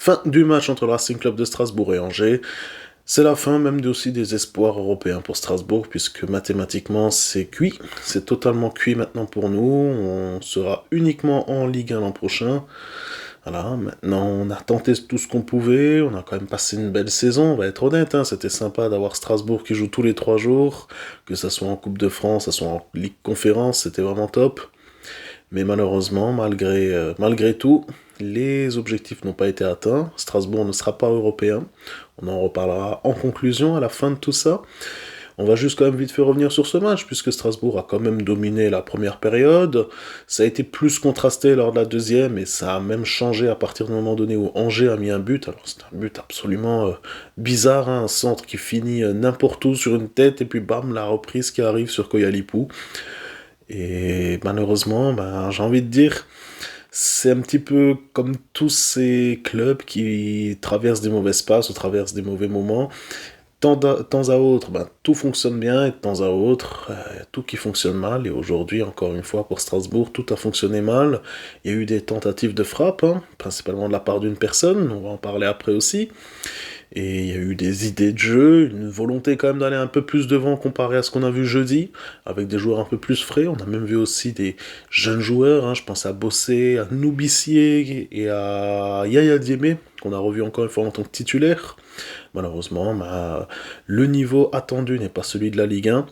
Fin du match entre le Racing Club de Strasbourg et Angers. C'est la fin même aussi des espoirs européens pour Strasbourg, puisque mathématiquement c'est cuit, c'est totalement cuit maintenant pour nous, on sera uniquement en Ligue 1 l'an prochain. Voilà, maintenant on a tenté tout ce qu'on pouvait, on a quand même passé une belle saison, on va être honnête, hein, c'était sympa d'avoir Strasbourg qui joue tous les 3 jours, que ça soit en Coupe de France, que ça soit en Ligue Conférence, c'était vraiment top. Mais malheureusement, malgré tout, les objectifs n'ont pas été atteints. Strasbourg ne sera pas européen. On en reparlera en conclusion à la fin de tout ça. On va juste quand même vite fait revenir sur ce match, puisque Strasbourg a quand même dominé la première période. Ça a été plus contrasté lors de la deuxième, et ça a même changé à partir d'un moment donné où Angers a mis un but. Alors c'est un but absolument bizarre, hein, un centre qui finit n'importe où sur une tête, et puis bam, la reprise qui arrive sur Koyalipou. Et malheureusement, j'ai envie de dire, c'est un petit peu comme tous ces clubs qui traversent des mauvaises passes ou traversent des mauvais moments. Temps à autre, tout fonctionne bien, et de temps à autre, tout qui fonctionne mal. Et aujourd'hui, encore une fois, pour Strasbourg, tout a fonctionné mal. Il y a eu des tentatives de frappe, hein, principalement de la part d'une personne, on va en parler après aussi. Et il y a eu des idées de jeu, une volonté quand même d'aller un peu plus devant comparé à ce qu'on a vu jeudi, avec des joueurs un peu plus frais. On a même vu aussi des jeunes joueurs, hein, je pense à Bossé, à Noubissier et à Yaya Diémé, qu'on a revu encore une fois en tant que titulaire. Malheureusement, le niveau attendu n'est pas celui de la Ligue 1,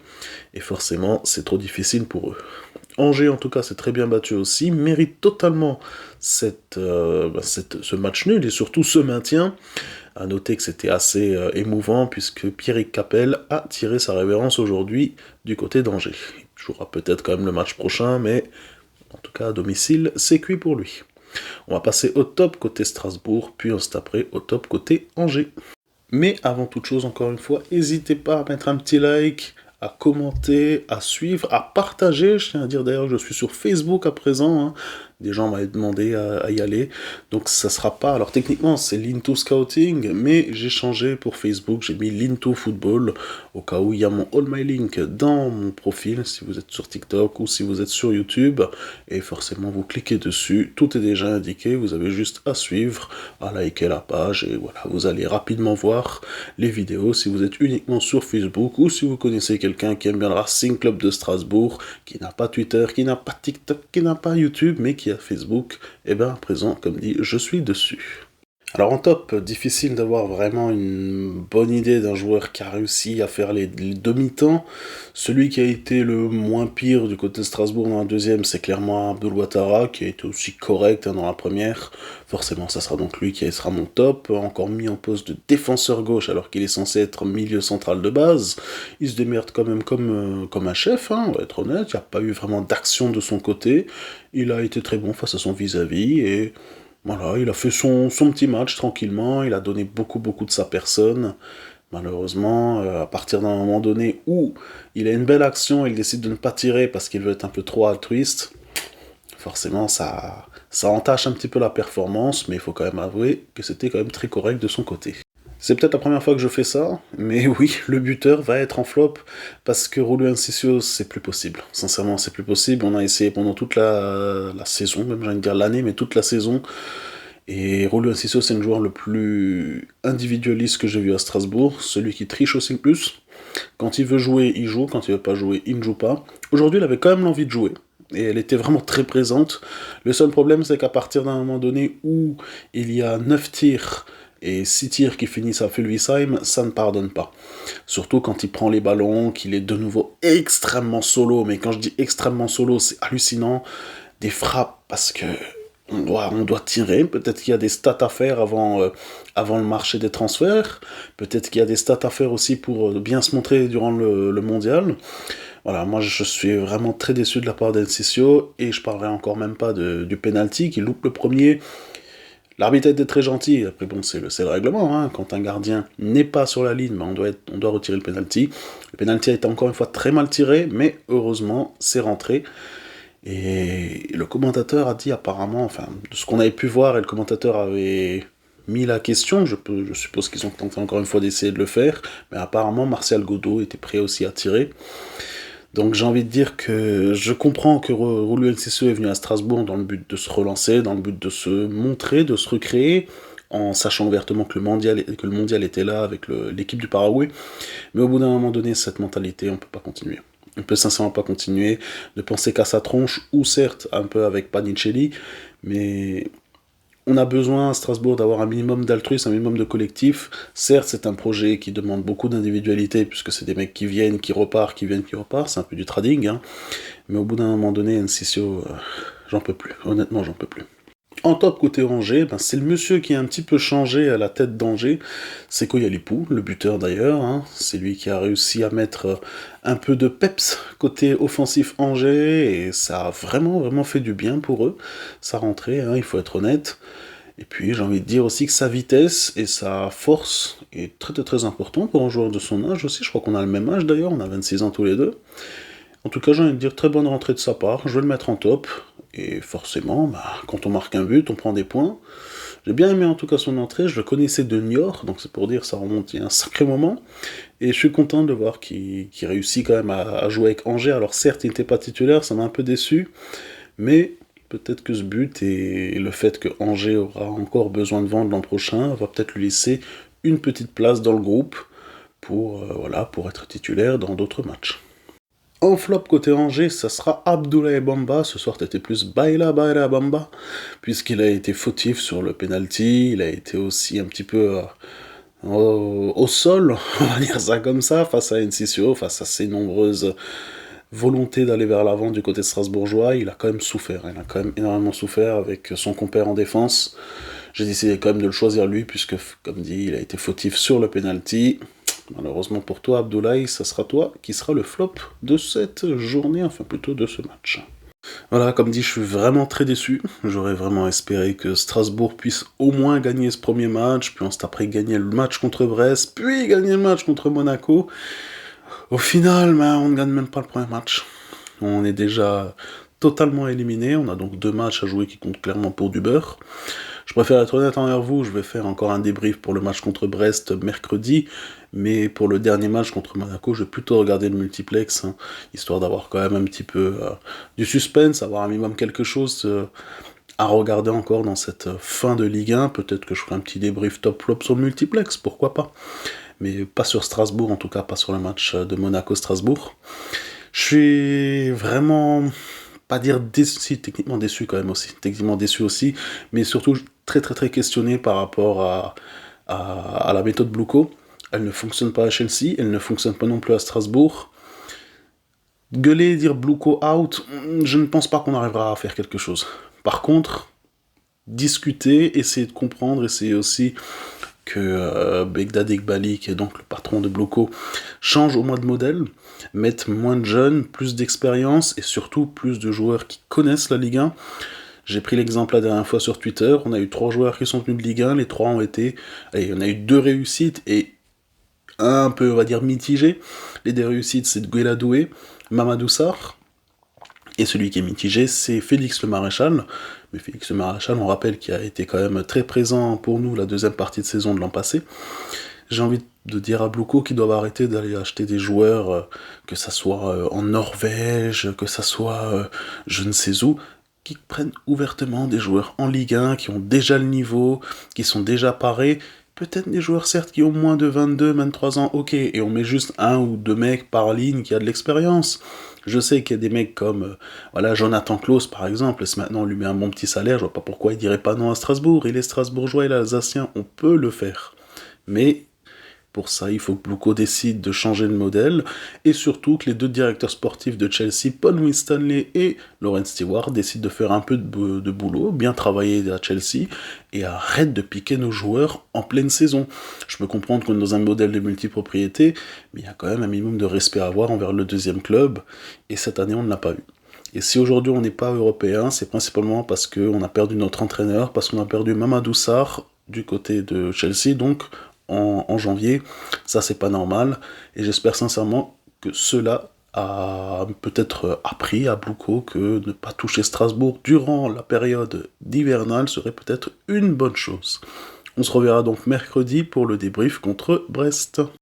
et forcément, c'est trop difficile pour eux. Angers, en tout cas, s'est très bien battu aussi, mérite totalement ce match nul, et surtout ce maintien. À noter que c'était assez émouvant, puisque Pierrick Capel a tiré sa révérence aujourd'hui du côté d'Angers. Il jouera peut-être quand même le match prochain, mais en tout cas à domicile, c'est cuit pour lui. On va passer au top côté Strasbourg, puis on se taperait au top côté Angers. Mais avant toute chose, encore une fois, n'hésitez pas à mettre un petit like, à commenter, à suivre, à partager. Je tiens à dire d'ailleurs que je suis sur Facebook à présent, hein. Des gens m'avaient demandé à y aller, donc ça sera pas... Alors techniquement c'est Linto Scouting, mais j'ai changé pour Facebook, j'ai mis Linto Football, au cas où il y a mon All My Link dans mon profil, si vous êtes sur TikTok ou si vous êtes sur YouTube, et forcément vous cliquez dessus, tout est déjà indiqué, vous avez juste à suivre, à liker la page, et voilà, vous allez rapidement voir les vidéos si vous êtes uniquement sur Facebook, ou si vous connaissez quelqu'un qui aime bien le Racing Club de Strasbourg, qui n'a pas Twitter, qui n'a pas TikTok, qui n'a pas YouTube, mais qui a Facebook, et à présent, comme dit, je suis dessus. Alors en top, difficile d'avoir vraiment une bonne idée d'un joueur qui a réussi à faire les demi-temps. Celui qui a été le moins pire du côté de Strasbourg dans la deuxième, c'est clairement Abdul Ouattara, qui a été aussi correct dans la première. Forcément, ça sera donc lui qui sera mon top. Encore mis en poste de défenseur gauche, alors qu'il est censé être milieu central de base. Il se démerde quand même comme un chef, hein, on va être honnête. Il n'y a pas eu vraiment d'action de son côté. Il a été très bon face à son vis-à-vis, et... voilà, il a fait son petit match tranquillement, il a donné beaucoup de sa personne. Malheureusement, à partir d'un moment donné où il a une belle action, il décide de ne pas tirer parce qu'il veut être un peu trop altruiste, forcément ça entache un petit peu la performance, mais il faut quand même avouer que c'était quand même très correct de son côté. C'est peut-être la première fois que je fais ça, mais oui, le buteur va être en flop, parce que Rulio Enciso, c'est plus possible. Sincèrement, c'est plus possible. On a essayé pendant toute la saison, même j'ai envie de dire l'année, mais toute la saison. Et Rulio Enciso, c'est le joueur le plus individualiste que j'ai vu à Strasbourg, celui qui triche aussi le plus. Quand il veut jouer, il joue, quand il veut pas jouer, il ne joue pas. Aujourd'hui, il avait quand même l'envie de jouer, et elle était vraiment très présente. Le seul problème, c'est qu'à partir d'un moment donné où il y a 9 tirs, et 6 tirs qui finissent à Fulvisheim, ça ne pardonne pas. Surtout quand il prend les ballons, qu'il est de nouveau extrêmement solo, mais quand je dis extrêmement solo, c'est hallucinant. Des frappes, parce que on doit tirer, peut-être qu'il y a des stats à faire avant le marché des transferts, peut-être qu'il y a des stats à faire aussi pour bien se montrer durant le mondial. Voilà, moi je suis vraiment très déçu de la part d'Enciso, et je parlerai encore même pas du penalty qui loupe le premier. L'arbitre était très gentil, après bon, c'est le règlement, hein. Quand un gardien n'est pas sur la ligne, on doit retirer le penalty. Le penalty a été encore une fois très mal tiré, mais heureusement, c'est rentré. Et le commentateur a dit apparemment, enfin, de ce qu'on avait pu voir, et le commentateur avait mis la question, je suppose qu'ils ont tenté encore une fois d'essayer de le faire, mais apparemment Martial Godot était prêt aussi à tirer. Donc j'ai envie de dire que je comprends que Rulio Enciso est venu à Strasbourg dans le but de se relancer, dans le but de se montrer, de se recréer. en sachant ouvertement que le mondial était là avec l'équipe du Paraguay. Mais au bout d'un moment donné, cette mentalité, on peut pas continuer. On peut sincèrement pas continuer de penser qu'à sa tronche, ou certes un peu avec Panicelli, mais on a besoin à Strasbourg d'avoir un minimum d'altruisme, un minimum de collectif. Certes, c'est un projet qui demande beaucoup d'individualité, puisque c'est des mecs qui viennent, qui repartent, qui viennent, qui repartent, c'est un peu du trading, hein. Mais au bout d'un moment donné, Enciso, j'en peux plus, honnêtement j'en peux plus. En top côté Angers, c'est le monsieur qui a un petit peu changé à la tête d'Angers, c'est Koyalipou, le buteur d'ailleurs, hein. C'est lui qui a réussi à mettre un peu de peps côté offensif Angers, et ça a vraiment vraiment fait du bien pour eux, sa rentrée, hein, il faut être honnête. Et puis j'ai envie de dire aussi que sa vitesse et sa force est très très très important pour un joueur de son âge aussi, je crois qu'on a le même âge d'ailleurs, on a 26 ans tous les deux. En tout cas, j'ai envie de dire très bonne rentrée de sa part, je vais le mettre en top, et forcément, quand on marque un but, on prend des points. J'ai bien aimé en tout cas son entrée, je le connaissais de Niort, donc c'est pour dire ça remonte il y a un sacré moment, et je suis content de voir qu'il réussit quand même à jouer avec Angers. Alors certes, il n'était pas titulaire, ça m'a un peu déçu, mais peut-être que ce but et le fait que Angers aura encore besoin de vendre l'an prochain va peut-être lui laisser une petite place dans le groupe pour être titulaire dans d'autres matchs. En flop côté Angers, ça sera Abdoulaye Bamba. Ce soir, t'étais plus Baila Bamba, puisqu'il a été fautif sur le penalty, il a été aussi un petit peu au sol, on va dire ça comme ça, face à Enciso, face à ses nombreuses volontés d'aller vers l'avant du côté strasbourgeois. Il a quand même souffert, il a quand même énormément souffert avec son compère en défense. J'ai décidé quand même de le choisir lui, puisque, comme dit, il a été fautif sur le penalty. Malheureusement pour toi, Abdoulaye, ça sera toi qui sera le flop de cette journée, enfin plutôt de ce match. Voilà, comme dit, je suis vraiment très déçu. J'aurais vraiment espéré que Strasbourg puisse au moins gagner ce premier match, puis ensuite après gagner le match contre Brest, puis gagner le match contre Monaco. Au final, on ne gagne même pas le premier match. On est déjà totalement éliminé, on a donc 2 matchs à jouer qui comptent clairement pour du beurre. Je préfère être honnête envers vous, je vais faire encore un débrief pour le match contre Brest mercredi, mais pour le dernier match contre Monaco, je vais plutôt regarder le multiplex, hein, histoire d'avoir quand même un petit peu du suspense, avoir un minimum quelque chose à regarder encore dans cette fin de Ligue 1. Peut-être que je ferai un petit débrief top flop sur le multiplex, pourquoi pas. Mais pas sur Strasbourg, en tout cas pas sur le match de Monaco-Strasbourg. Je suis vraiment, pas dire déçu, si, techniquement déçu quand même aussi, mais surtout très très très questionné par rapport à la méthode Bluco. Elle ne fonctionne pas à Chelsea, elle ne fonctionne pas non plus à Strasbourg. Gueuler et dire Bluco out, je ne pense pas qu'on arrivera à faire quelque chose. Par contre, discuter, essayer de comprendre, essayer aussi que Begdad Eghbali, qui est donc le patron de Bluco, change au moins de modèle, mette moins de jeunes, plus d'expérience, et surtout plus de joueurs qui connaissent la Ligue 1. J'ai pris l'exemple la dernière fois sur Twitter, on a eu 3 joueurs qui sont venus de Ligue 1, les 3 ont été... Allez, on a eu 2 réussites, et un peu, on va dire, mitigé. Les 2 réussites, c'est de Gueladoué, Mamadou Sarr, et celui qui est mitigé, c'est Félix Le Maréchal. Mais Félix Le Maréchal, on rappelle qu'il a été quand même très présent pour nous la deuxième partie de saison de l'an passé. J'ai envie de dire à Bluco qu'ils doivent arrêter d'aller acheter des joueurs, que ça soit en Norvège, que ça soit je ne sais où, qui prennent ouvertement des joueurs en Ligue 1, qui ont déjà le niveau, qui sont déjà parés. Peut-être des joueurs, certes, qui ont moins de 22, 23 ans, ok, et on met juste 1 ou 2 mecs par ligne qui a de l'expérience. Je sais qu'il y a des mecs comme Jonathan Klaus, par exemple, et si maintenant on lui met un bon petit salaire, je vois pas pourquoi il dirait pas non à Strasbourg. Il est strasbourgeois, il est alsacien, on peut le faire. Mais pour ça, il faut que Bluco décide de changer de modèle, et surtout que les 2 directeurs sportifs de Chelsea, Paul Winstanley et Lawrence Stewart, décident de faire un peu de boulot, bien travailler à Chelsea, et arrêtent de piquer nos joueurs en pleine saison. Je peux comprendre qu'on est dans un modèle de multipropriété, mais il y a quand même un minimum de respect à avoir envers le 2e club, et cette année on ne l'a pas eu. Et si aujourd'hui on n'est pas européen, c'est principalement parce qu'on a perdu notre entraîneur, parce qu'on a perdu Mamadou Sarr du côté de Chelsea, donc en janvier, ça c'est pas normal, et j'espère sincèrement que cela a peut-être appris à Bluco que ne pas toucher Strasbourg durant la période d'hivernale serait peut-être une bonne chose. On se reverra donc mercredi pour le débrief contre Brest.